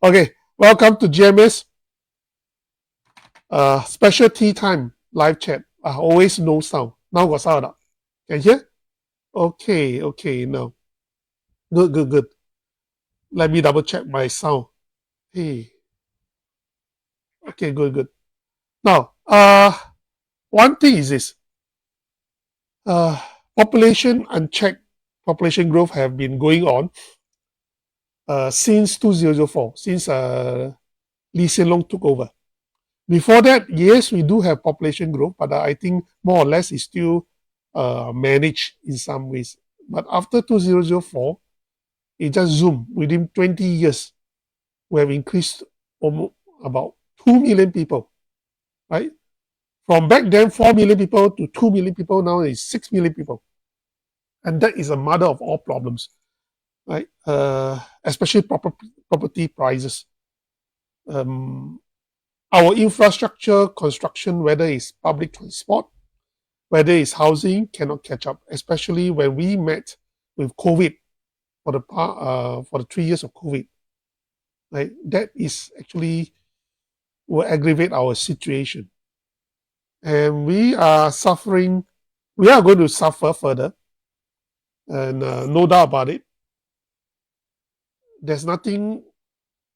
Okay, welcome to GMS special tea time live chat. Always no sound. Now got sound up. Can you hear? Okay, now. Good. Let me double check my sound. Hey, okay, good. Now, one thing is this. Uh, Population unchecked population growth have been going on since 2004, since Lee Hsien Loong took over. Before that, yes, we do have population growth, but I think more or less it's still managed in some ways. But after 2004, it just zoomed. Within 20 years, we have increased almost about 2 million people, right? From back then, 4 million people to 2 million people, now is 6 million people. And that is a mother of all problems, right? Especially property prices. Um, our infrastructure construction, whether it's public transport, whether it's housing, cannot catch up, especially when we met with COVID for the 3 years of COVID. Right? That is actually will aggravate our situation. And we are suffering, we are going to suffer further. And no doubt about it. There's nothing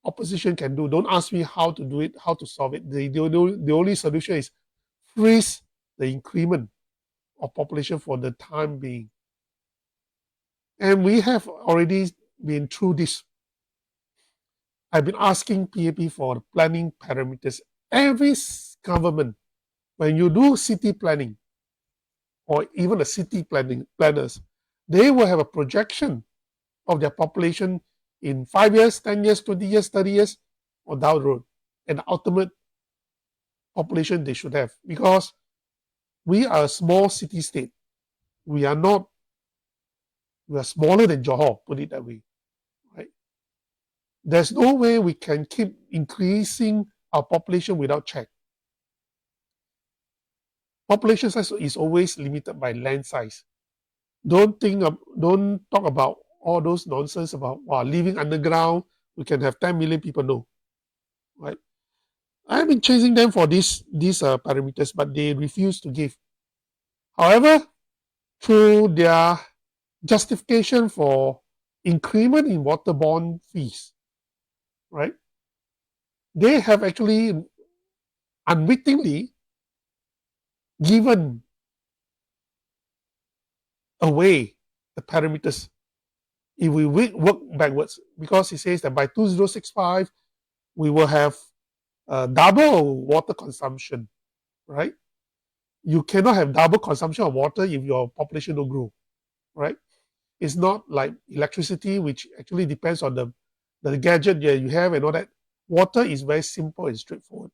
opposition can do. Don't ask me how to do it, how to solve it. The only solution is freeze the increment of population for the time being. And we have already been through this. I've been asking PAP for planning parameters. Every government, when you do city planning, or even the city planners, they will have a projection of their population in 5 years, 10 years, 20 years, 30 years, or down the road, and the ultimate population they should have. Because we are a small city state. We are not, we are smaller than Johor, put it that way. Right? There's no way we can keep increasing our population without check. Population size is always limited by land size. Don't talk about all those nonsense about living underground. We can have 10 million people. No, right? I've been chasing them for these parameters, but they refuse to give. However, through their justification for increment in water bond fees, right? They have actually unwittingly given away the parameters if we work backwards, because he says that by 2065 we will have double water consumption, right? You cannot have double consumption of water if your population don't grow, right? It's not like electricity, which actually depends on the gadget that you have and all that. Water is very simple and straightforward.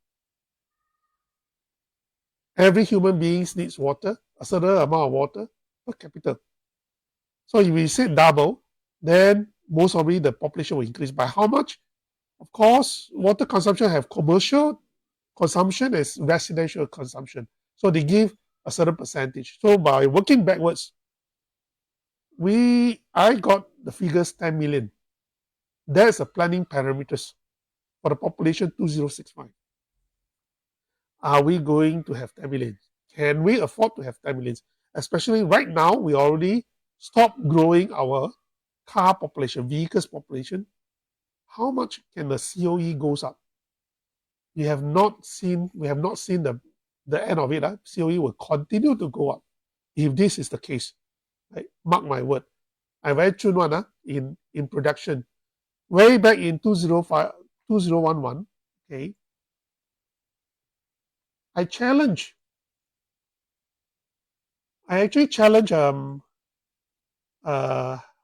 Every human being needs water, a certain amount of water per capita. So if we say double, then most probably the population will increase. By how much? Of course, water consumption have commercial consumption as residential consumption. So they give a certain percentage. So by working backwards, I got the figures 10 million. That's the planning parameters for the population 2065. Are we going to have 10 million? Can we afford to have 10 million? Especially right now, we already stopped growing our car population, vehicles population. How much can the COE goes up? We have not seen the end of it. COE will continue to go up if this is the case. Right? Mark my word. I very true one in production. Way back in 2011, okay, I actually challenged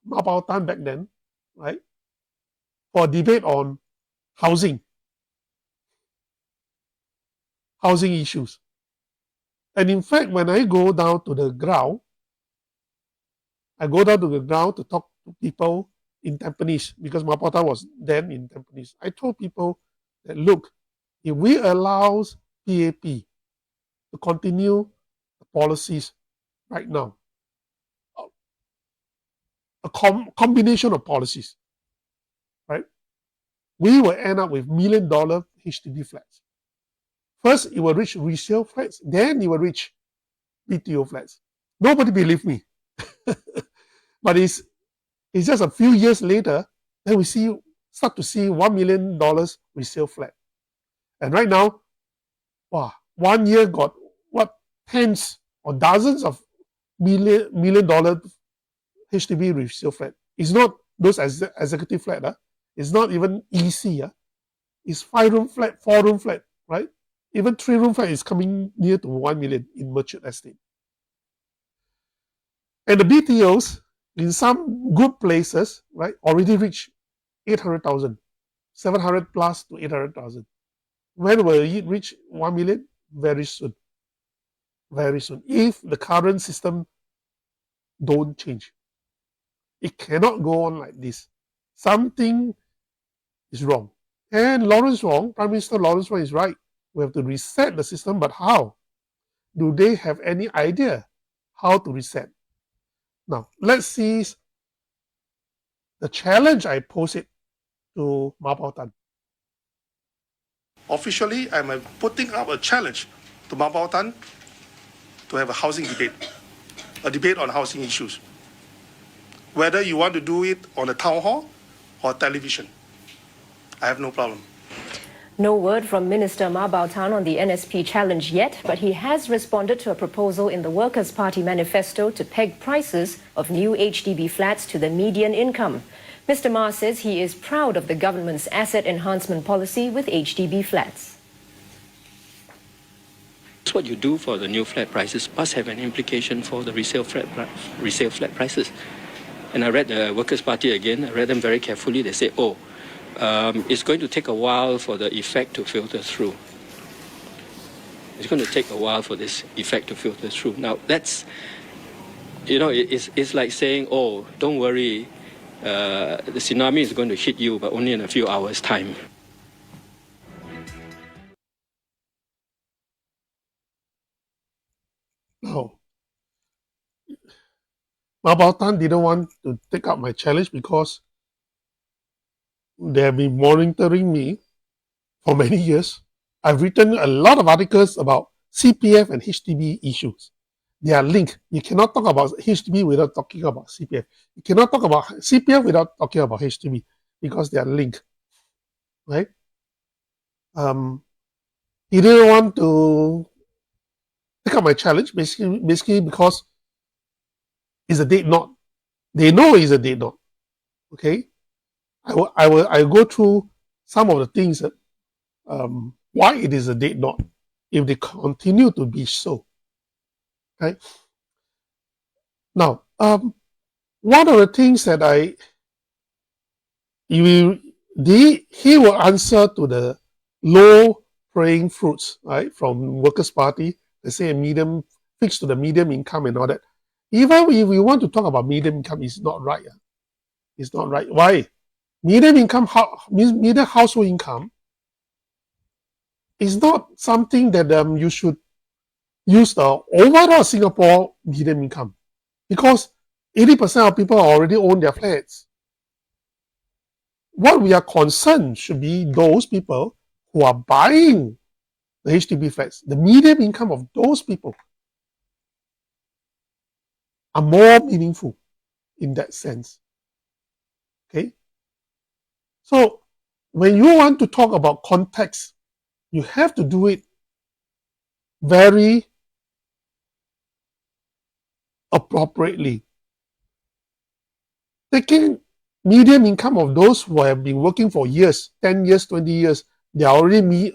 Ma Bao Tan back then, right, for debate on housing issues. And in fact, when I go down to the ground, to talk to people in Tampines, because Ma Bao Tan was then in Tampines. I told people that, look, if we allow PAP to continue the policies right now, a combination of policies, right? we will end up with $1 million HDB flats. First, it will reach resale flats, then it will reach BTO flats. Nobody believed me. But it's just a few years later, then we start to see $1 million resale flat. And right now, wow, 1 year got what, tens or dozens of million dollar HDB resale flat. It's not those executive flat. It's not even EC. It's 5-room flat, 4-room flat, right? Even 3-room flat is coming near to 1 million in mature estate. And the BTOs in some good places, right, already reach 800,000, 700 plus to 800,000. When will it reach 1 million? Very soon. Very soon. If the current system don't change. It cannot go on like this. Something is wrong. And Lawrence Wong, Prime Minister Lawrence Wong is right. We have to reset the system, but how? Do they have any idea how to reset? Now, let's see the challenge I pose it to Ma Bao Tan. Officially, I'm putting up a challenge to Ma Bao Tan to have a housing debate, a debate on housing issues. Whether you want to do it on a town hall or television, I have no problem. No word from Minister Ma Bao Tan on the NSP challenge yet, but he has responded to a proposal in the Workers' Party manifesto to peg prices of new HDB flats to the median income. Mr. Ma says he is proud of the government's asset enhancement policy with HDB flats. What you do for the new flat prices must have an implication for the resale flat prices. And I read the Workers' Party again. I read them very carefully. They say, it's going to take a while for the effect to filter through. It's going to take a while for this effect to filter through. Now, that's, it's like saying, don't worry, the tsunami is going to hit you, but only in a few hours' time. No. Ma Bao Tan didn't want to take up my challenge because they have been monitoring me for many years. I've written a lot of articles about CPF and HDB issues. They are linked. You cannot talk about HDB without talking about CPF. You cannot talk about CPF without talking about HDB because they are linked, right? He didn't want to take up my challenge basically because it's a dead knot. They know it's a dead knot. Okay, I will go through some of the things that why it is a dead knot if they continue to be so. Okay. Now, one of the things that he will answer to the low-paying fruits, right, from Workers' Party. They say fixed to the medium income and all that. Even if we want to talk about medium income, it's not right. It's not right. Why? Medium income, median household income is not something that you should use the overall Singapore median income, because 80% of people already own their flats. What we are concerned should be those people who are buying the HDB flats. The median income of those people are more meaningful in that sense. Okay? So when you want to talk about context, you have to do it very appropriately. Taking median income of those who have been working for years, 10 years, 20 years, they are already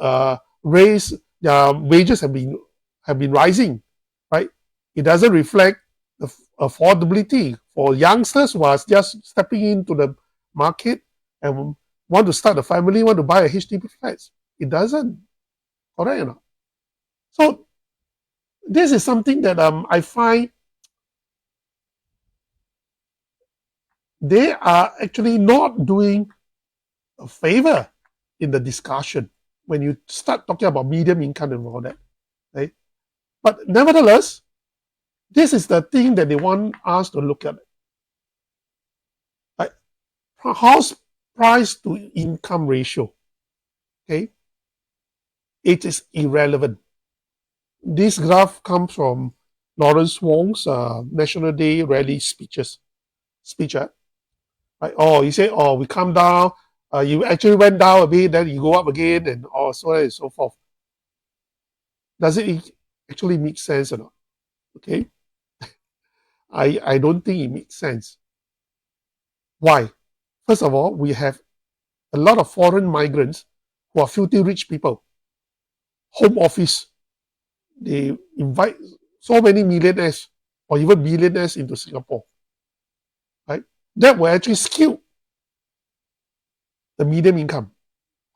raised, their wages have been rising, right? It doesn't reflect the affordability for youngsters who are just stepping into the market and want to start a family, want to buy a HDB flat. It doesn't. Correct or not? So this is something that I find they are actually not doing a favor in the discussion when you start talking about medium income and all that, right? But nevertheless, this is the thing that they want us to look at. Like, house price to income ratio, okay, it is irrelevant. This graph comes from Lawrence Wong's National Day rally speech. Right? Oh, you say, oh, we come down, you actually went down a bit, then you go up again, and so on and so forth. Does it actually make sense or not? Okay, I don't think it makes sense. Why? First of all, we have a lot of foreign migrants who are filthy rich people. Home Office, they invite so many millionaires or even billionaires into Singapore. Right? That will actually skew the medium income,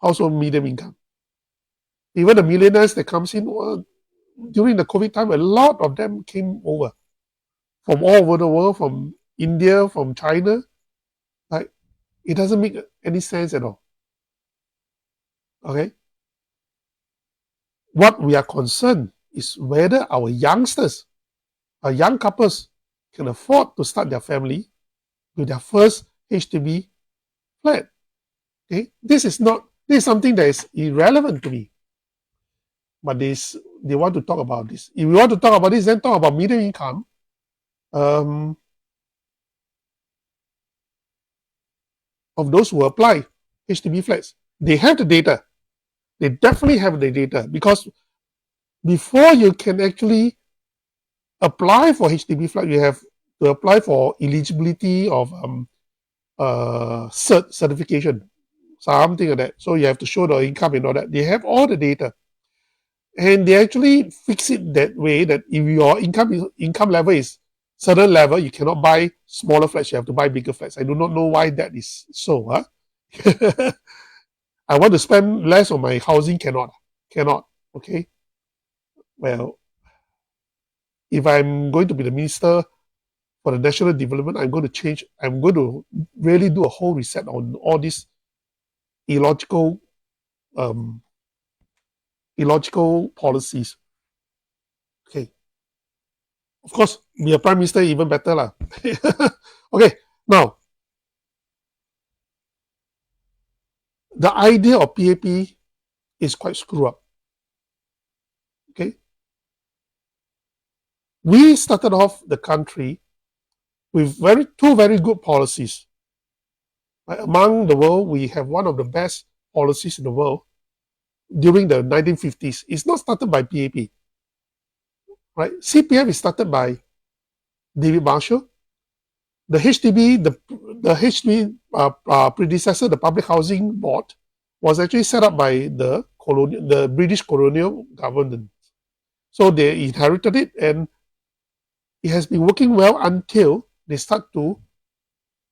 household medium income. Even the millionaires that comes in, during the COVID time, a lot of them came over from all over the world, from India, from China. Like, it doesn't make any sense at all. Okay? What we are concerned is whether our youngsters, our young couples, can afford to start their family with their first HDB flat. Okay? This is something that is irrelevant to me. But they want to talk about this. If we want to talk about this, then talk about median income. Of those who apply HDB flats, they have the data. They definitely have the data, because before you can actually apply for HDB flat, you have to apply for eligibility of certification, something like that. So you have to show the income and all that. They have all the data. And they actually fix it that way, that if your income level is certain level, you cannot buy smaller flats, you have to buy bigger flats. I do not know why that is so. I want to spend less on my housing, cannot. Okay. Well, if I'm going to be the minister for the national development, I'm going to really do a whole reset on all these illogical policies. Okay. Of course, be a prime minister even better lah. Okay, now the idea of PAP is quite screwed up. Okay, we started off the country with two very good policies. Right? Among the world, we have one of the best policies in the world during the 1950s. It's not started by PAP. Right? CPF is started by David Marshall. The HDB, the HDB predecessor, the Public Housing Board, was actually set up by the British colonial government. So they inherited it, and it has been working well until they start to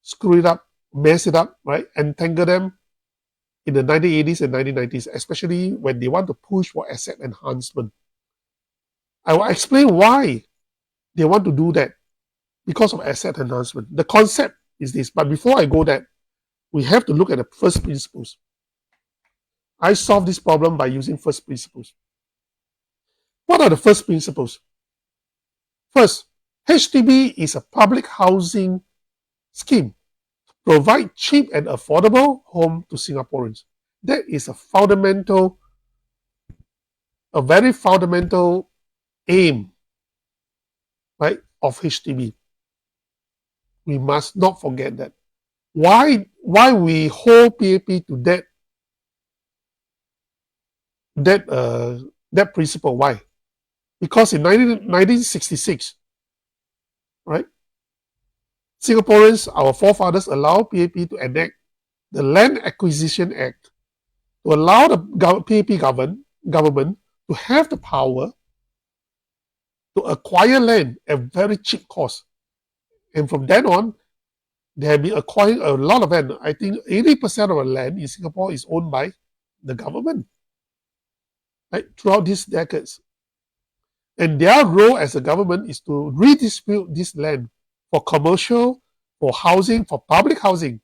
screw it up, mess it up, right? Entangle them in the 1980s and 1990s, especially when they want to push for asset enhancement. I will explain why they want to do that. Because of asset enhancement. The concept is this, but before I go there, we have to look at the first principles. I solve this problem by using first principles. What are the first principles? First, HDB is a public housing scheme to provide cheap and affordable home to Singaporeans. That is a very fundamental aim, right, of HDB. We must not forget that. Why we hold PAP to that principle? Why? Because in 1966, right, Singaporeans, our forefathers, allowed PAP to enact the Land Acquisition Act to allow the PAP government to have the power to acquire land at very cheap cost. And from then on, they have been acquiring a lot of land. I think 80% of the land in Singapore is owned by the government, right, throughout these decades. And their role as a government is to redistribute this land for commercial, for housing, for public housing.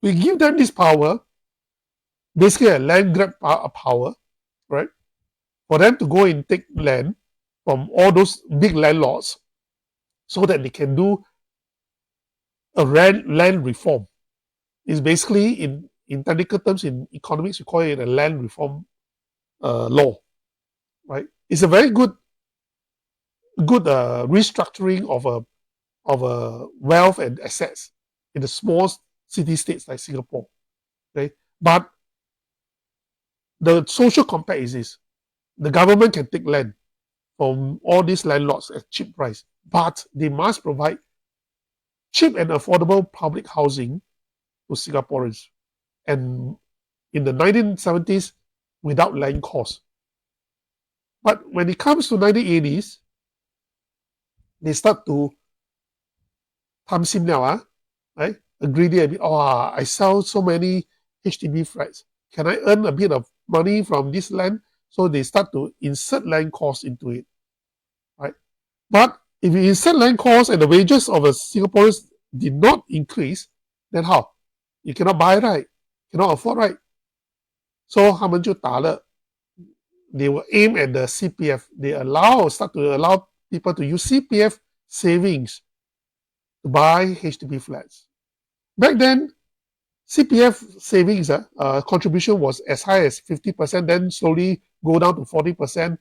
We give them this power, basically a land grab power, right, for them to go and take land from all those big landlords so that they can do a land reform. It's basically, in technical terms, in economics, we call it a land reform law, right? It's a very good restructuring of a wealth and assets in the small city states like Singapore. Okay, but the social compact is this: the government can take land from all these landlords at cheap price, but they must provide cheap and affordable public housing to Singaporeans. And in the 1970s, without land cost. But when it comes to 1980s, they start to tamsim liao, right? Greedy a bit. Oh, I sell so many HDB flats. Can I earn a bit of money from this land? So they start to insert land costs into it, right? But if you insert land costs and the wages of the Singaporeans did not increase, then how? You cannot buy, right? Cannot afford, right? So 他们就打了 they will aim at the CPF. They start to allow people to use CPF savings to buy HDB flats. Back then, CPF savings contribution was as high as 50%, then slowly go down to 40%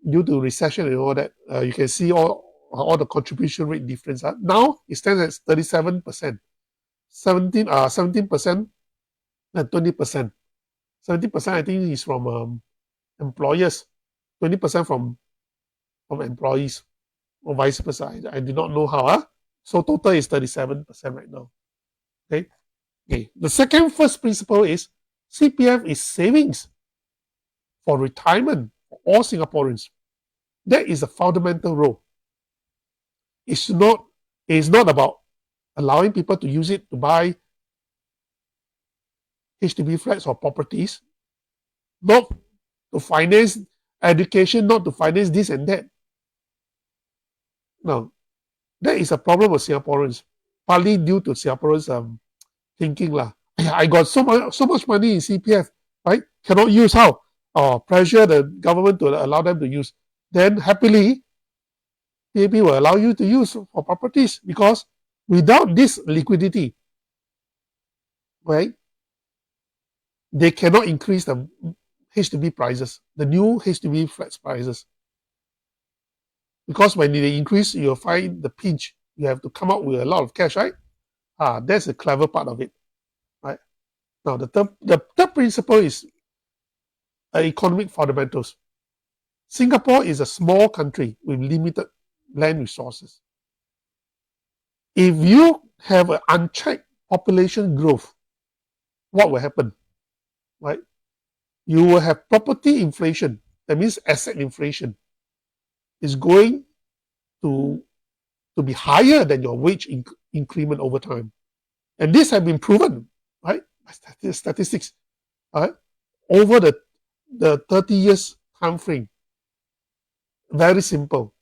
due to recession and all that. You can see all the contribution rate difference. Now it stands at 37%, 17% and 20%. 70% I think is from employers, 20% from employees, or vice versa. I do not know how. So total is 37% right now. Okay. The first principle is CPF is savings for retirement for all Singaporeans. That is a fundamental role. It's not about allowing people to use it to buy HDB flats or properties, not to finance education, not to finance this and that. No, that is a problem of Singaporeans, partly due to Singaporeans thinking lah. I got so much money in CPF, right? Cannot use, how? Pressure the government to allow them to use. Then happily, PAP will allow you to use for properties, because without this liquidity, right, they cannot increase the HDB prices, the new HDB flats prices. Because when they increase, you'll find the pinch. You have to come up with a lot of cash, right? That's the clever part of it, right? Now, the third principle is economic fundamentals. Singapore is a small country with limited land resources. If you have an unchecked population growth, what will happen? Right? You will have property inflation. That means asset inflation is going to be higher than your wage increment over time. And this has been proven, right, by statistics, right, over the 30 years time frame. Very simple.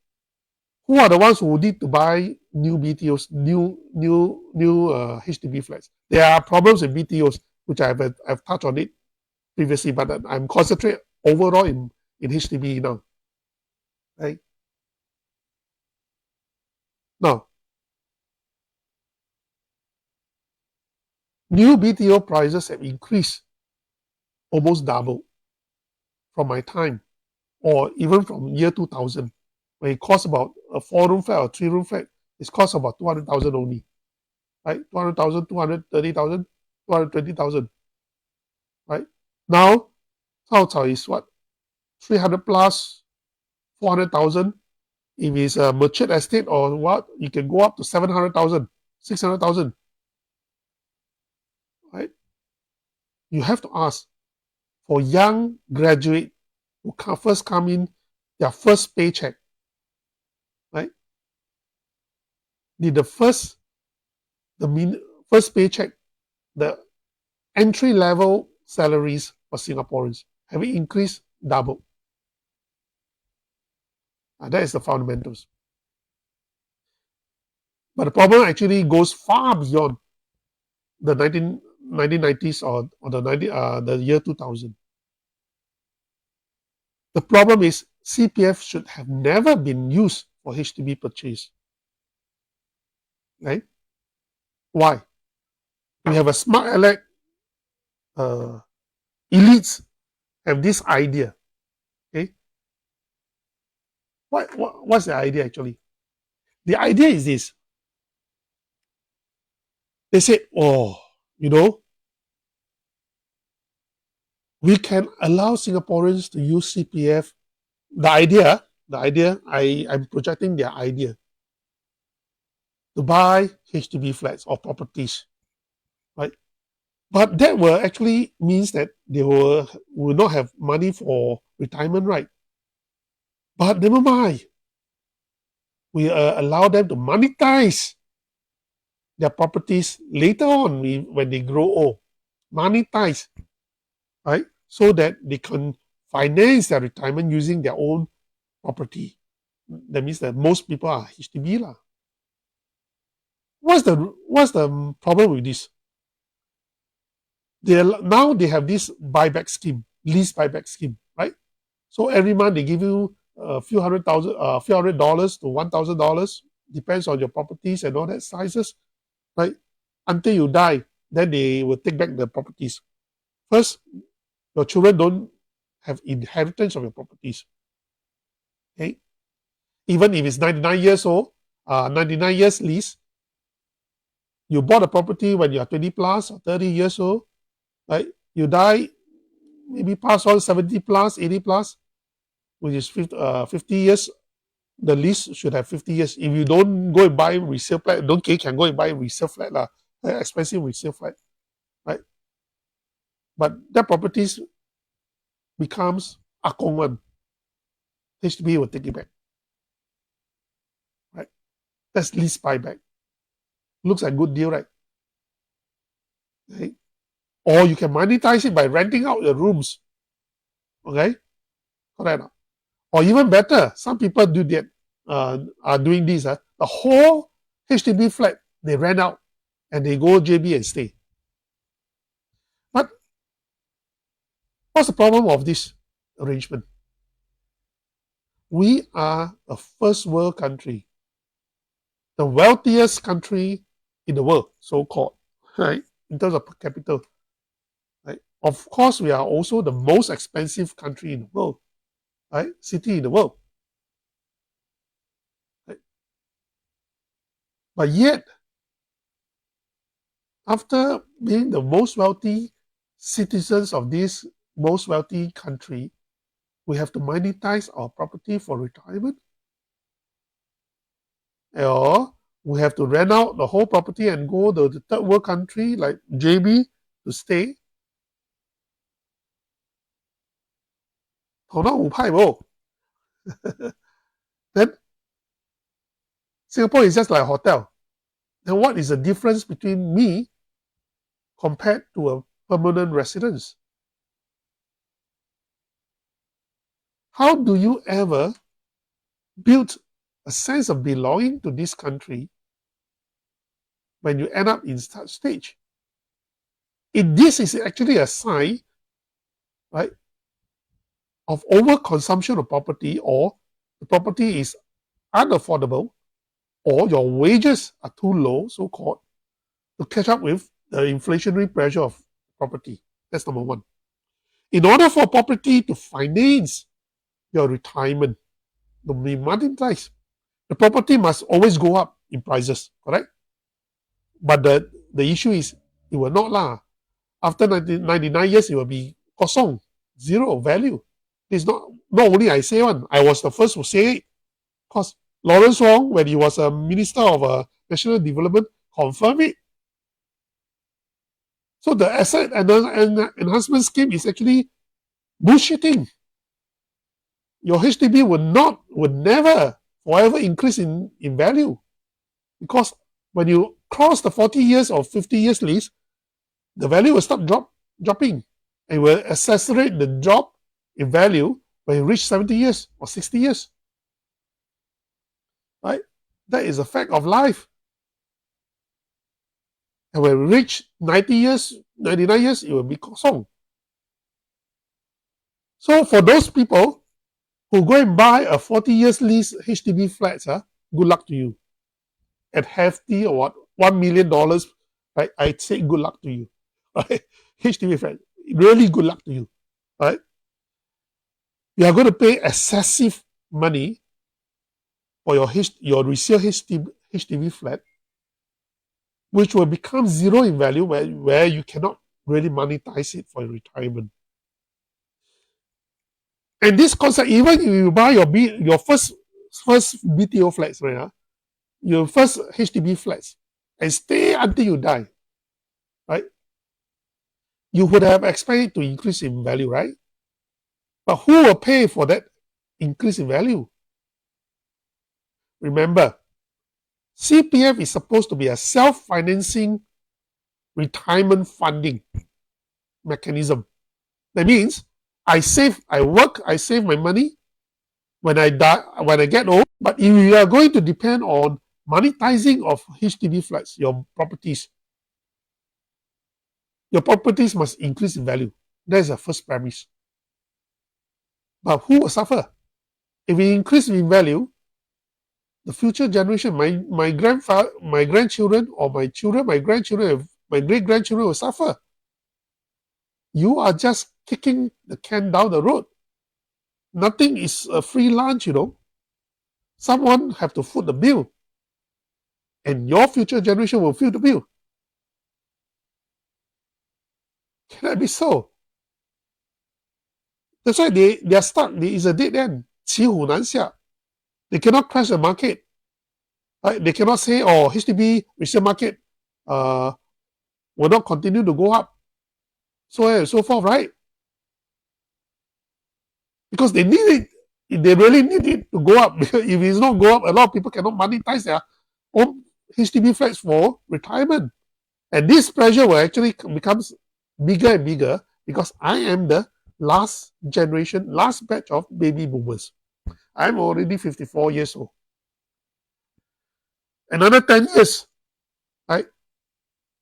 Who are the ones who need to buy new BTOs, new HDB flats? There are problems with BTOs, which I've touched on it previously, but I'm concentrating overall in HDB now. Right? Now, new BTO prices have increased almost double from my time, or even from year 2000, when it cost about a 4-room flat or 3-room flat, it's cost about 200,000 only, right? 200,000, 230,000, 220,000, right? Now, Cao Cao is what? 300 plus, 400,000. If it's a mature estate or what, you can go up to 700,000, 600,000, right? You have to ask, for young graduate who first come in, their first paycheck, right? The first paycheck, the entry level salaries for Singaporeans have it increased double. That is the fundamentals. But the problem actually goes far beyond the 1990s or the year 2000. The problem is CPF should have never been used for HDB purchase. Right? Why? we have a smart aleck elites have this idea. Okay, what's the idea actually? The idea is this. They say, oh, we can allow Singaporeans to use CPF. I'm projecting their idea to buy HDB flats or properties, right? But that will actually means that they will not have money for retirement, right? But never mind. We allow them to monetize their properties later on when they grow old. Monetize, right? So that they can finance their retirement using their own property. That means that most people are HDB lah. What's the problem with this? Now they have this buyback scheme, lease buyback scheme, right? So every month they give you a few hundred dollars to $1,000, depends on your properties and all that sizes, right? Until you die, then they will take back the properties. First, your children don't have inheritance of your properties. Okay, even if it's 99 years old, 99 years lease, you bought a property when you are 20 plus or 30 years old, right? You die, maybe pass on 70 plus, 80 plus, which is 50 years. The lease should have 50 years. If you don't go and buy resale flat, can go and buy resale flat lah, expensive resale flat, right? But that properties becomes Akong one. HDB will take it back, right? That's lease buyback. Looks like a good deal, right? Okay. Or you can monetize it by renting out your rooms. Okay, correct. Or even better, some people do that. Are doing this. The whole HDB flat they rent out and they go JB and stay. But what's the problem of this arrangement? We are a first world country, the wealthiest country in the world, so-called, right? In terms of per capita. Right? Of course, we are also the most expensive country in the world, right? City in the world. Right? But yet, after being the most wealthy citizens of this most wealthy country, we have to monetize our property for retirement, or we have to rent out the whole property and go to the third world country like JB to stay. 頭腦唔派喎. Then Singapore is just like a hotel. Then what is the difference between me compared to a permanent residence? How do you ever build a sense of belonging to this country when you end up in such stage? This is actually a sign, right, of overconsumption of property, or the property is unaffordable, or your wages are too low, so-called, to catch up with the inflationary pressure of property. That's number one. In order for property to finance your retirement, to be monetized, the property must always go up in prices, correct? But the issue is, it will not lah. After 99 years, it will be kosong, zero value. It's not only I say one, I was the first to say it. Because Lawrence Wong, when he was a Minister of National Development, confirmed it. So the asset enhancement scheme is actually bullshitting. Your HDB would never forever increase in value, because when you cross the 40 years or 50 years lease, the value will start dropping, and will accelerate the drop in value when you reach 70 years or 60 years. Right? That is a fact of life. And when we reach 90 years, 99 years, it will be kosong. So for those people who go and buy a 40 years lease HDB flats, good luck to you. At hefty or what, $1 million right? I say good luck to you, right? HDB flat, really good luck to you, right? You are going to pay excessive money for your resale HDB flat, which will become zero in value where you cannot really monetize it for retirement. And this concept, even if you buy your first BTO flats, right? Your first HDB flats, and stay until you die, right? You would have expected to increase in value, right? But who will pay for that increase in value? Remember, CPF is supposed to be a self-financing retirement funding mechanism. That means I work, I save my money when I die, when I get old. But if you are going to depend on monetizing of HDB flats, your properties must increase in value. That is the first premise. But who will suffer? If it increases in value, the future generation, my grandchildren, or my children, my grandchildren, my great-grandchildren will suffer. You are just kicking the can down the road. Nothing is a free lunch, Someone have to foot the bill. And your future generation will feel the bill. Can that be so? That's why they are stuck. There is a dead end. 骑虎难下. They cannot crash the market. Right? They cannot say, HDB resale market will not continue to go up. So on and so forth, right? Because they need it. They really need it to go up. Because if it's not go up, a lot of people cannot monetize their own HDB flats for retirement. And this pressure will actually becomes bigger and bigger because I am the last generation, last batch of baby boomers. I'm already 54 years old. Another 10 years, right?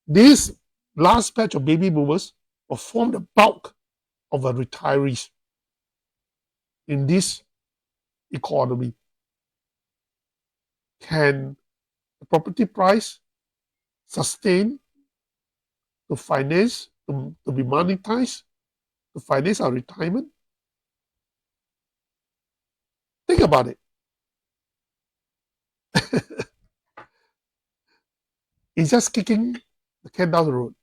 This last batch of baby boomers will form the bulk of the retirees in this economy. Can the property price sustain to finance, to be monetized, to finance our retirement? Think about it. It's just kicking the can down the road.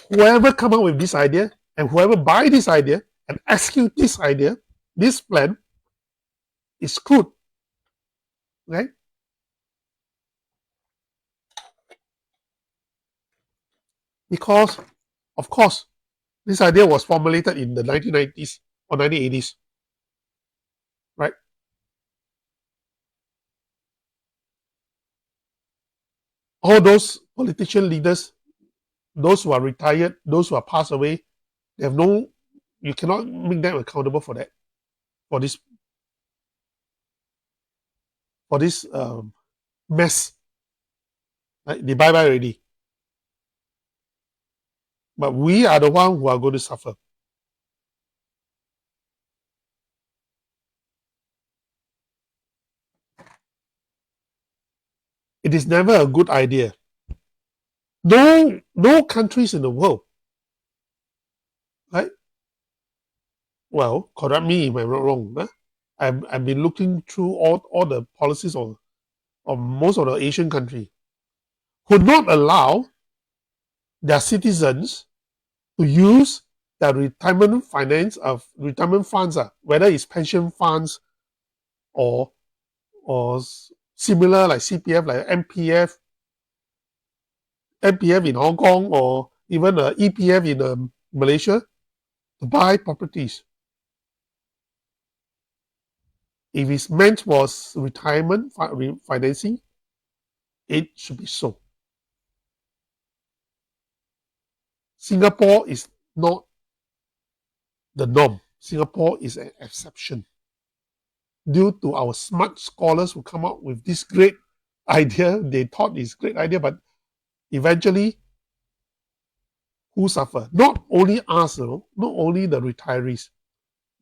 Whoever come up with this idea and whoever buy this idea and execute this idea, this plan, is screwed. Right? Because, of course, this idea was formulated in the 1990s or 1980s. Right? All those politician leaders, those who are retired, those who are passed away, they have you cannot make them accountable for that, for this mess. Right? They bye-bye already. But we are the ones who are going to suffer. It is never a good idea. No countries in the world, right? Well, correct me if I'm not wrong. Huh? I've been looking through all the policies of most of the Asian countries who not allow their citizens to use their retirement funds, whether it's pension funds or similar like CPF, like MPF in Hong Kong, or even EPF in Malaysia, to buy properties. If it's meant for retirement financing, it should be so. Singapore is not the norm. Singapore is an exception. Due to our smart scholars who come up with this great idea, they thought it's a great idea, but eventually, who suffer? Not only us, not only the retirees.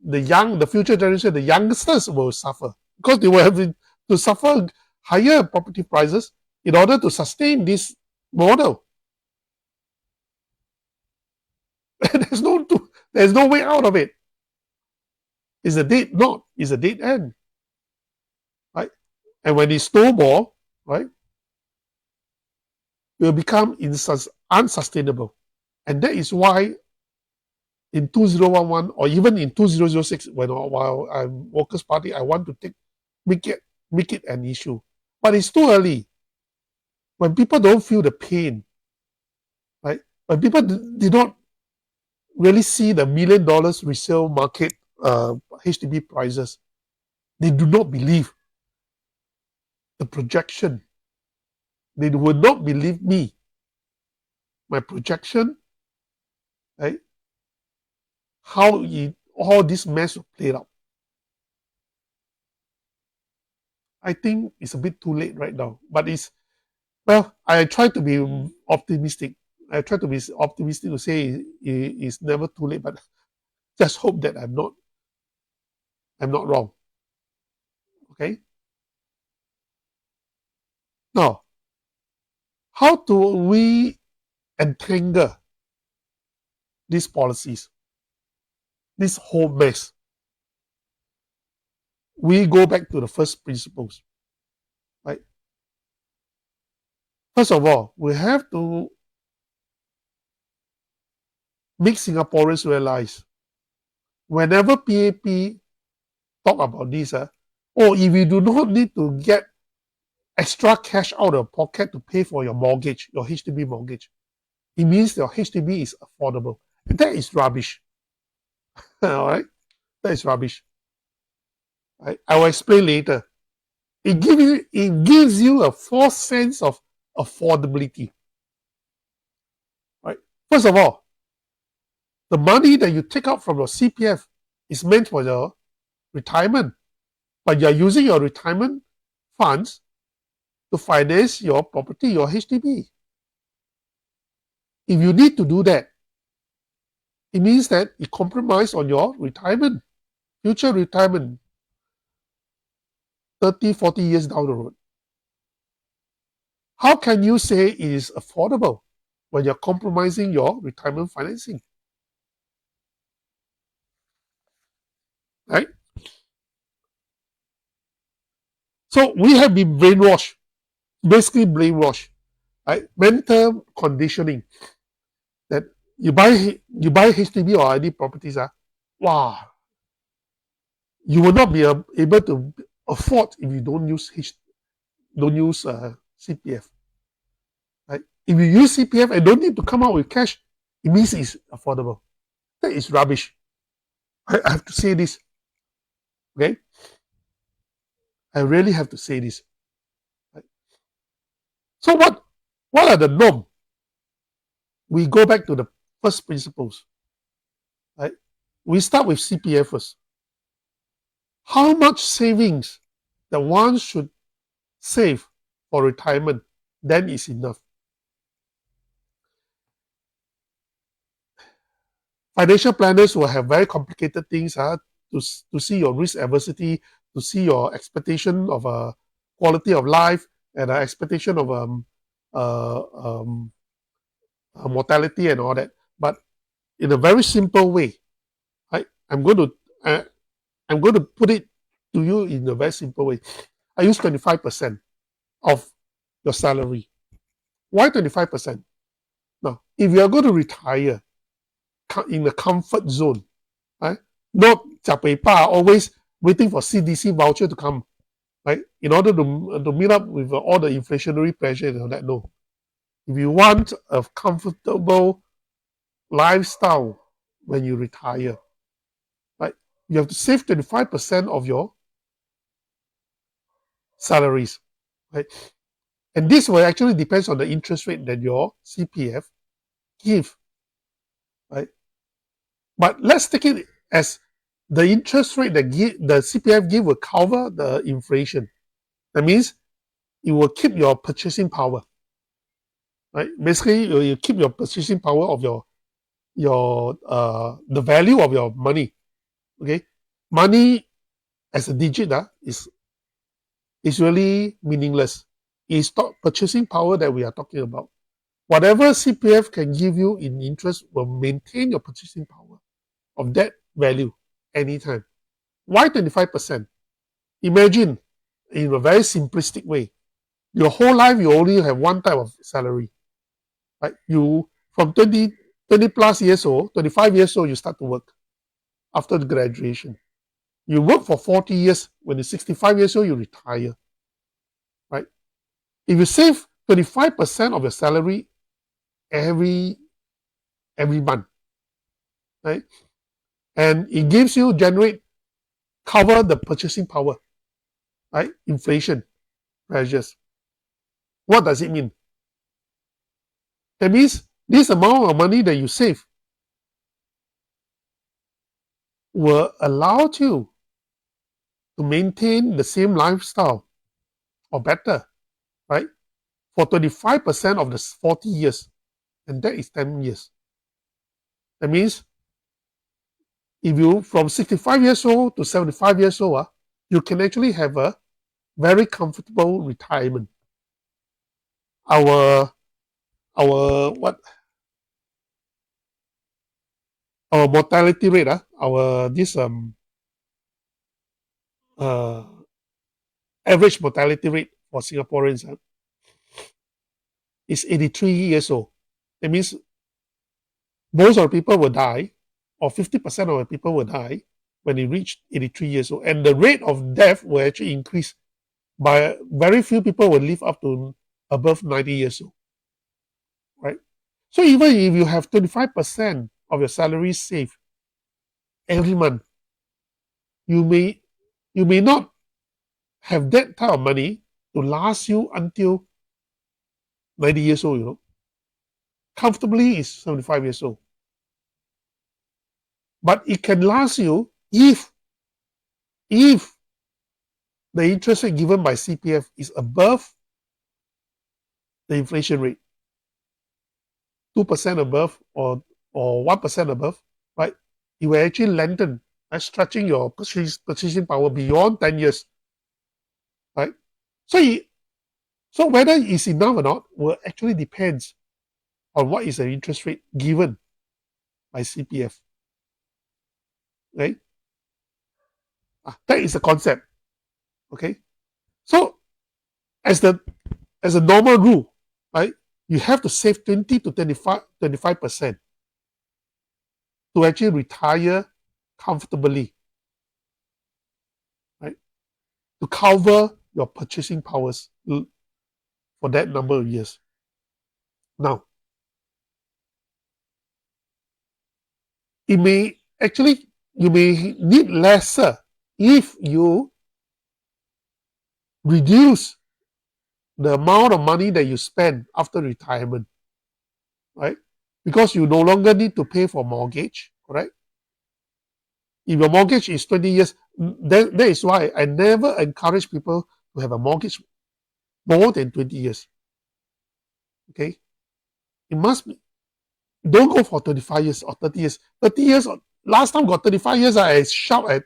The future generation, the youngsters will suffer because they will have to suffer higher property prices in order to sustain this model. there's no way out of it. It's a dead knot. It's a dead end, right? And when it snowball, right, it will become unsustainable. And that is why in 2011 or even in 2006, while I'm Workers' Party, I want to make it an issue. But it's too early. When people don't feel the pain, right? When people did not really see the $1 million resale market HDB prices, they do not believe the projection. They will not believe me. My projection, right? How all this mess will play out. I think it's a bit too late right now. But I try to be optimistic. I try to be optimistic to say it's never too late, but just hope that I'm not wrong. Okay? Now, how do we entangle these policies, this whole mess? We go back to the first principles, right? First of all, we have to make Singaporeans realize whenever PAP talk about this, if you do not need to get extra cash out of pocket to pay for your mortgage, your HDB mortgage, it means your HDB is affordable. And that is rubbish. All right? That is rubbish. Right? I will explain later. It gives you a false sense of affordability. Right? First of all, the money that you take out from your CPF is meant for your retirement, but you're using your retirement funds to finance your property, your HDB. If you need to do that, it means that you compromise on your retirement, future retirement, 30, 40 years down the road. How can you say it is affordable when you're compromising your retirement financing? Right? So we have been brainwashed, basically brainwashed, right? Mental conditioning that you buy HDB or any properties, wow, you will not be able to afford if you don't use CPF. Right? If you use CPF and don't need to come out with cash, it means it's affordable. That is rubbish. I have to say this. Okay? I really have to say this. Right? So what are the norms? We go back to the first principles. Right? We start with CPF first. How much savings that one should save for retirement, then is enough. Financial planners will have very complicated things to see your risk adversity, to see your expectation of a quality of life and an expectation of mortality and all that. But in a very simple way, right? I'm going to put it to you in a very simple way. I use 25% of your salary. Why 25%? Now, if you are going to retire in a comfort zone, right? Not always waiting for CDC voucher to come, right? In order to meet up with all the inflationary pressure and all that. No. If you want a comfortable lifestyle when you retire, right? You have to save 25% of your salaries, right? And this will actually depends on the interest rate that your CPF give, right? But let's take it as the interest rate that the CPF give will cover the inflation. That means it will keep your purchasing power, right? Basically, you keep your purchasing power of the value of your money. Okay, money as a digit is really meaningless is purchasing power that we are talking about. Whatever CPF can give you in interest will maintain your purchasing power of that value anytime. Why 25%? Imagine, in a very simplistic way, your whole life you only have one type of salary. Right? You from 20 plus years old, 25 years old, you start to work after the graduation. You work for 40 years. When you're 65 years old, you retire. Right? If you save 25% of your salary every month, right? And it gives you cover the purchasing power, right? Inflation pressures. What does it mean? That means this amount of money that you save will allow you to maintain the same lifestyle or better, right? For 25% of the 40 years, and that is 10 years. That means if you from 65 years old to 75 years old, you can actually have a very comfortable retirement. Our mortality rate, average mortality rate for Singaporeans is 83 years old. That means most of the people will die, or 50% of the people will die when they reach 83 years old. And the rate of death will actually increase by very few people will live up to above 90 years old. Right? So even if you have 25% of your salary saved every month, you may not have that type of money to last you until 90 years old, Comfortably is 75 years old. But it can last you if the interest rate given by CPF is above the inflation rate, 2% above or 1% above, right? It will actually lengthen, right? Stretching your purchasing power beyond 10 years, right? So whether it's enough or not will actually depends on what is the interest rate given by CPF, right? That is the concept, okay? So as a normal rule, right? You have to save 20 to 25% to actually retire comfortably, right? To cover your purchasing powers for that number of years. Now, you may need lesser if you reduce the amount of money that you spend after retirement, right? Because you no longer need to pay for mortgage, correct? If your mortgage is 20 years, that is why I never encourage people to have a mortgage more than 20 years. Okay? It must be. Don't go for 25 years or 30 years. 30 years, last time got 35 years, I shout at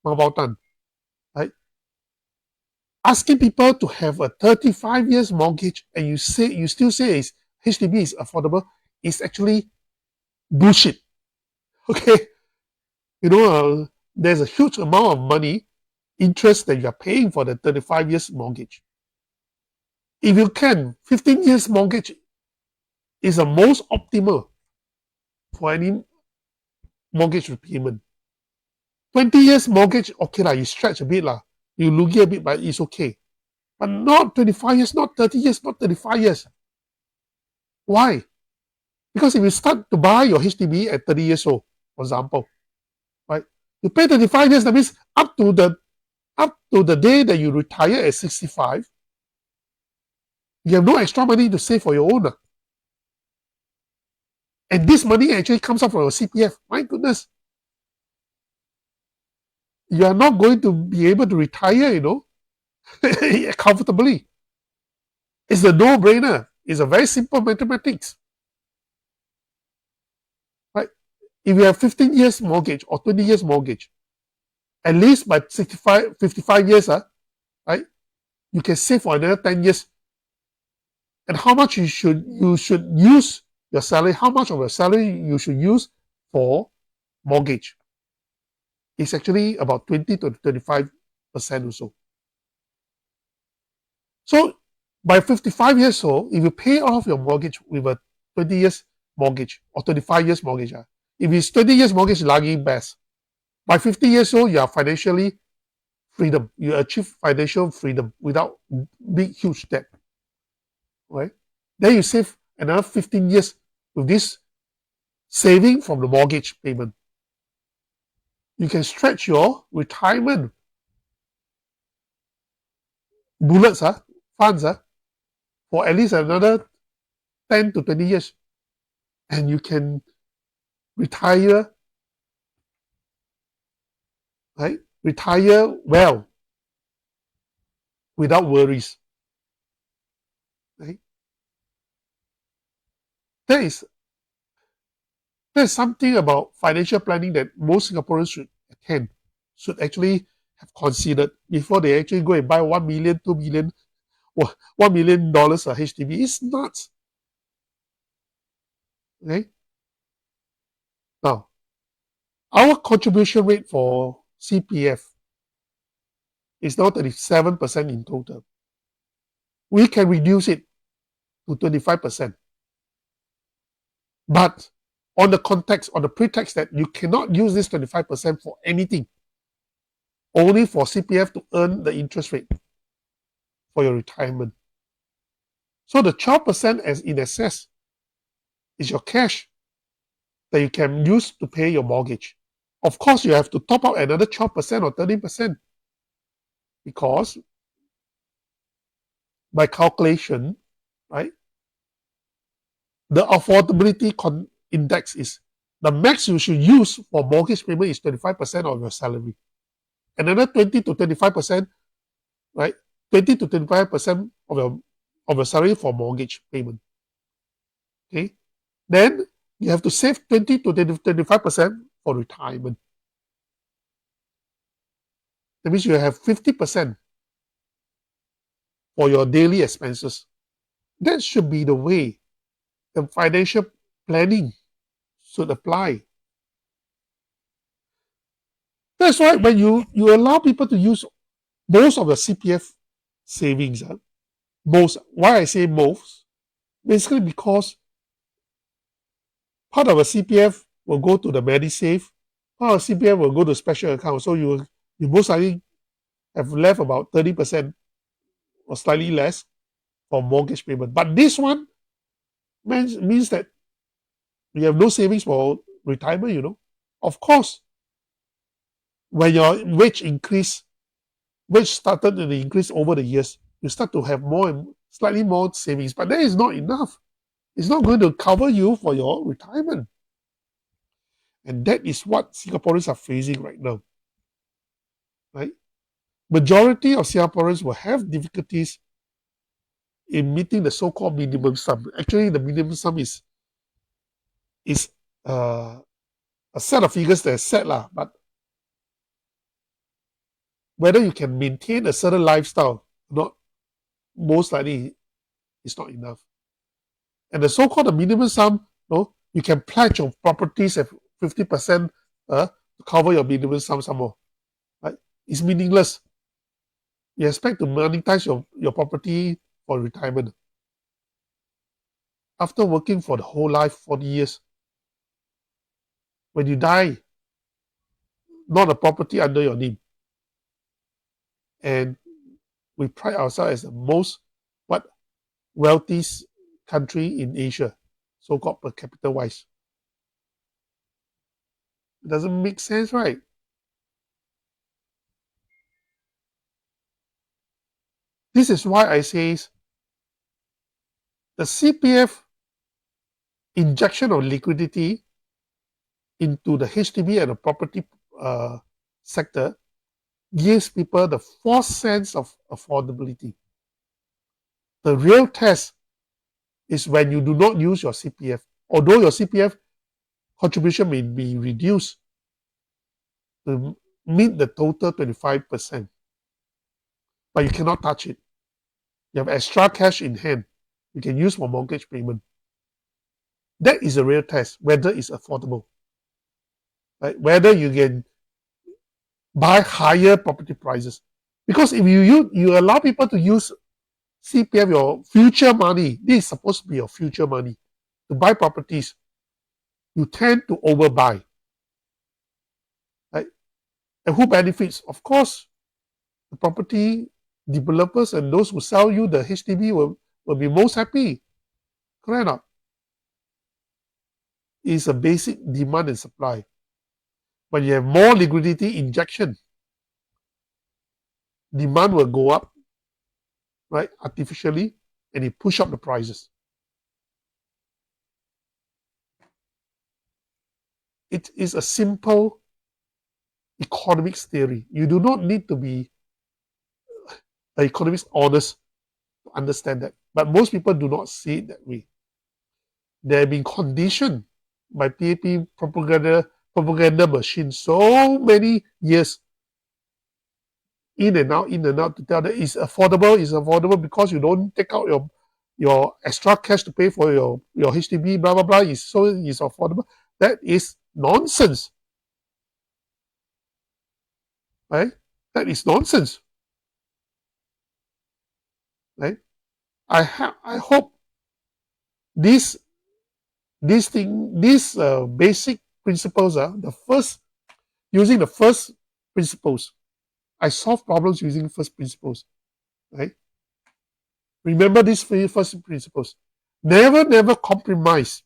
Mabautan. Right? Asking people to have a 35 years mortgage and you still say HDB is affordable is actually bullshit. Okay? There's a huge amount of money, interest that you are paying for the 35 years mortgage. If you can, 15 years mortgage is the most optimal for any mortgage repayment. 20 years mortgage, okay lah, you stretch a bit lah, you loogie a bit, but it's okay. But not 25 years, not 30 years, not 35 years. Why? Because if you start to buy your HDB at 30 years old, for example, right, you pay 35 years, that means up to the day that you retire at 65, you have no extra money to save for your own. And this money actually comes up from your CPF. My goodness. You are not going to be able to retire, comfortably. It's a no-brainer. It's a very simple mathematics. Right? If you have 15 years mortgage or 20 years mortgage, at least by 55 years, right, you can save for another 10 years and how much you should use your salary, how much of your salary you should use for mortgage. It's actually about 20 to 25% or so. So by 55 years old, if you pay off your mortgage with a 20 years mortgage or 25 years mortgage, if it's 20 years mortgage, lucky best. By 50 years old, you are financially freedom. You achieve financial freedom without big, huge debt. Right? Then you save another 15 years with this saving from the mortgage payment. You can stretch your retirement bullets, funds, for at least another 10 to 20 years. And you can retire, right? Retire well without worries. Right? There's something about financial planning that most Singaporeans should actually have considered before they actually go and buy 1 million, 2 million, or $1 million a HDB. It's nuts. Okay? Now, our contribution rate for CPF is now 37% in total. We can reduce it to 25%. But on the pretext that you cannot use this 25% for anything, only for CPF to earn the interest rate for your retirement. So the 12% as in excess is your cash that you can use to pay your mortgage. Of course, you have to top up another 12% or 13% because by calculation, right, the affordability index is the max you should use for mortgage payment is 25% of your salary. Another 20 to 25%, right? 20 to 25% of your salary for mortgage payment. Okay? Then you have to save 20 to 25% for retirement. That means you have 50% for your daily expenses. That should be the way the financial planning should apply. That's why when you allow people to use most of the CPF savings, why I say most, basically because part of the CPF will go to the MediSave, part of CPF will go to special account. So you most likely have left about 30% or slightly less for mortgage payment. But this one means that you have no savings for retirement, Of course, when your wage started to increase over the years, you start to have slightly more savings, but that is not enough. It's not going to cover you for your retirement. And that is what Singaporeans are facing right now. Right? Majority of Singaporeans will have difficulties in meeting the so-called minimum sum. Actually, the minimum sum is a set of figures that is set, but whether you can maintain a certain lifestyle, most likely it's not enough. And the so-called minimum sum, you can pledge your properties at 50% to cover your minimum sum some more. Right? It's meaningless. You expect to monetize your property for retirement. After working for the whole life, 40 years, when you die, not a property under your name. And we pride ourselves as the most wealthiest country in Asia, so-called per capita wise. It doesn't make sense, right? This is why I say the CPF injection of liquidity into the HDB and the property sector gives people the false sense of affordability. The real test is when you do not use your CPF. Although your CPF contribution may be reduced to meet the total 25%, but you cannot touch it. You have extra cash in hand. you can use for mortgage payment. That is a real test, whether it's affordable. Right? Whether you can buy higher property prices. Because if you allow people to use CPF, your future money, this is supposed to be your future money, to buy properties, you tend to overbuy. Right? And who benefits? Of course, the property developers and those who sell you the HDB will be most happy. Correct or not? It's a basic demand and supply. When you have more liquidity injection, demand will go up, right, artificially, and it push up the prices. It is a simple economics theory. You do not need to be an economist honest to understand that. But most people do not see it that way. They have been conditioned by PAP propaganda machine so many years, in and out, to tell that it's affordable because you don't take out your extra cash to pay for your HDB, blah blah blah. It's affordable. That is nonsense, right? That is nonsense, right? I hope these basic principles are using the first principles. I solve problems using first principles, right? Remember these three first principles. Never compromise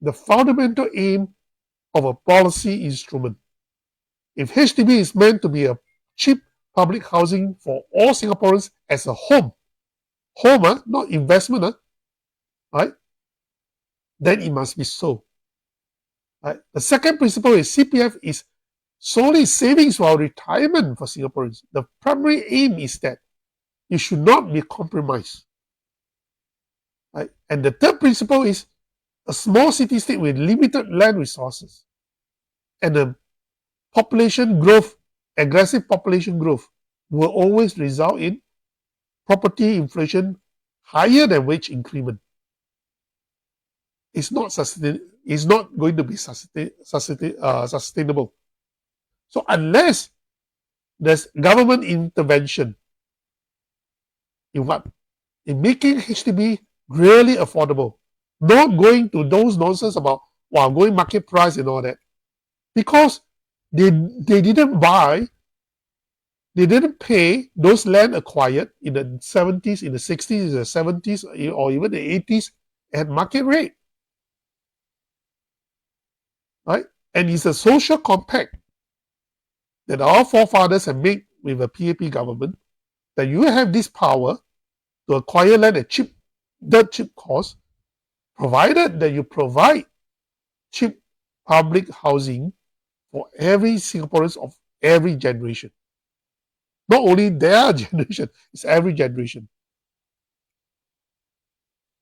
the fundamental aim of a policy instrument. If HDB is meant to be a cheap public housing for all Singaporeans as a home, not investment, right? Then it must be so. Right? The second principle is CPF is solely savings for retirement for Singaporeans. The primary aim is that it should not be compromised. Right? And the third principle is a small city-state with limited land resources and a aggressive population growth will always result in property inflation higher than wage increment. It's not going to be sustainable. So unless there's government intervention in making HDB really affordable, not going to those nonsense about going market price and all that, because they didn't pay those land acquired in the 70s, in the 60s, in the 70s, or even the 80s at market rate. Right? And it's a social compact that our forefathers have made with the PAP government, that you have this power to acquire land at dirt cheap cost, provided that you provide cheap public housing for every Singaporeans of every generation. Not only their generation, it's every generation.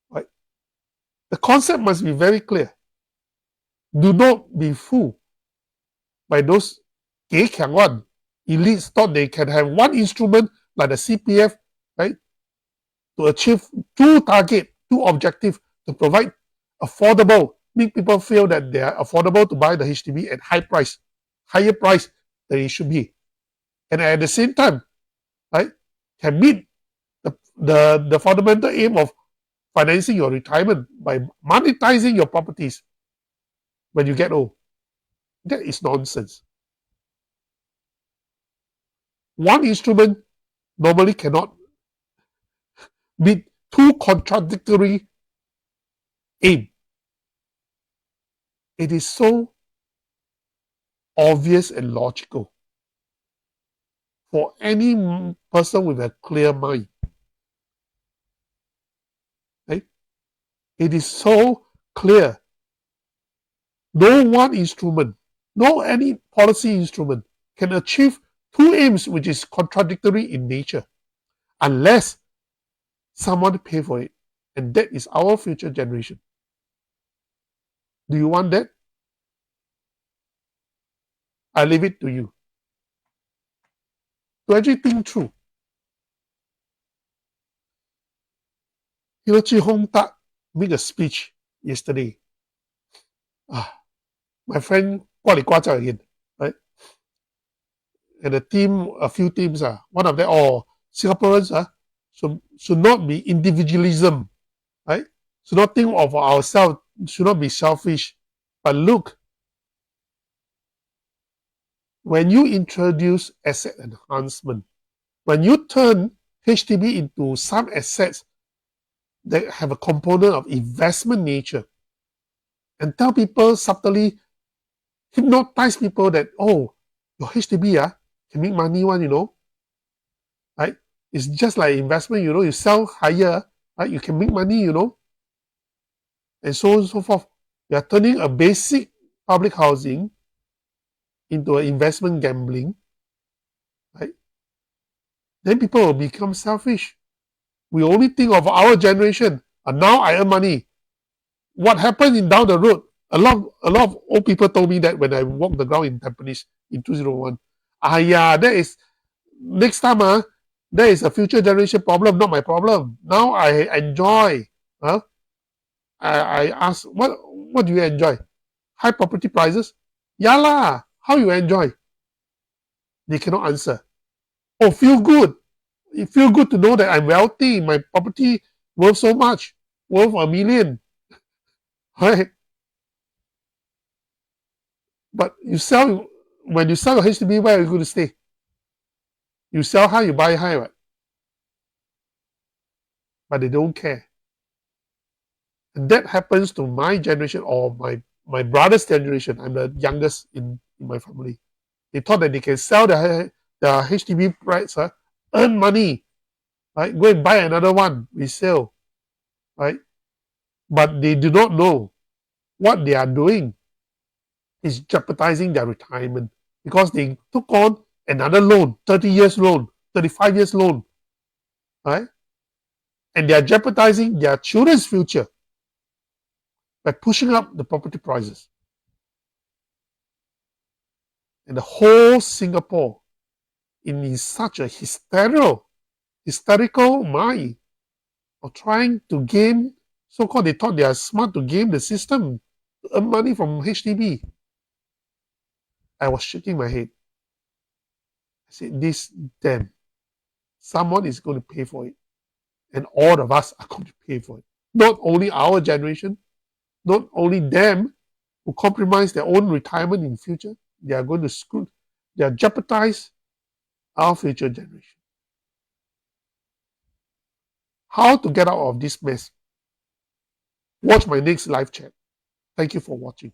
Right? The concept must be very clear. Do not be fooled by those elites thought they can have one instrument like the CPF, right, to achieve two objectives, to provide affordable, make people feel that they are affordable to buy the HDB at higher price than it should be. And at the same time, right, can meet the fundamental aim of financing your retirement by monetizing your properties when you get old. That is nonsense. One instrument normally cannot meet two contradictory aims. It is so obvious and logical for any person with a clear mind. Right? It is so clear. No one instrument, no any policy instrument can achieve two aims which is contradictory in nature unless someone pay for it. And that is our future generation. Do you want that? I leave it to you to actually think through. Hiroshi Hongtak made a speech yesterday. My friend Guali again, right? And a team, a few teams, one of them, Singaporeans should not be individualism, right? Should not think of ourselves, should not be selfish. But look, when you introduce asset enhancement, when you turn HDB into some assets that have a component of investment nature, and tell people subtly, hypnotize people that, oh, your HDB can make money one, right? It's just like investment, you sell higher, right? You can make money, and so on and so forth. You are turning a basic public housing into an investment gambling, right? Then people will become selfish. We only think of our generation, and now I earn money. What happened in down the road? A lot of old people told me that when I walked the ground in Tampines in 2001. Yeah, that is next time. That is a future generation problem, not my problem. Now I enjoy. I ask, what do you enjoy? High property prices? Yeah lah. How you enjoy? They cannot answer. Oh, feel good. It feel good to know that I'm wealthy. My property worth so much, worth $1 million. Right? But when you sell your HDB, where are you going to stay? You sell high, you buy high, right? But they don't care. And that happens to my generation or my brother's generation. I'm the youngest in my family. They thought that they can sell their HDB rights, earn money, right? Go and buy another one, resale, right? But they do not know what they are doing is jeopardizing their retirement because they took on another loan, 30 years loan, 35 years loan, right? And they are jeopardizing their children's future by pushing up the property prices. And the whole Singapore in such a hysterical mind of trying to game, so-called they thought they are smart to game the system, to earn money from HDB. I was shaking my head. I said, this damn, someone is going to pay for it. And all of us are going to pay for it. Not only our generation, not only them who compromise their own retirement in future, they are going to jeopardize our future generation. How to get out of this mess? Watch my next live chat. Thank you for watching.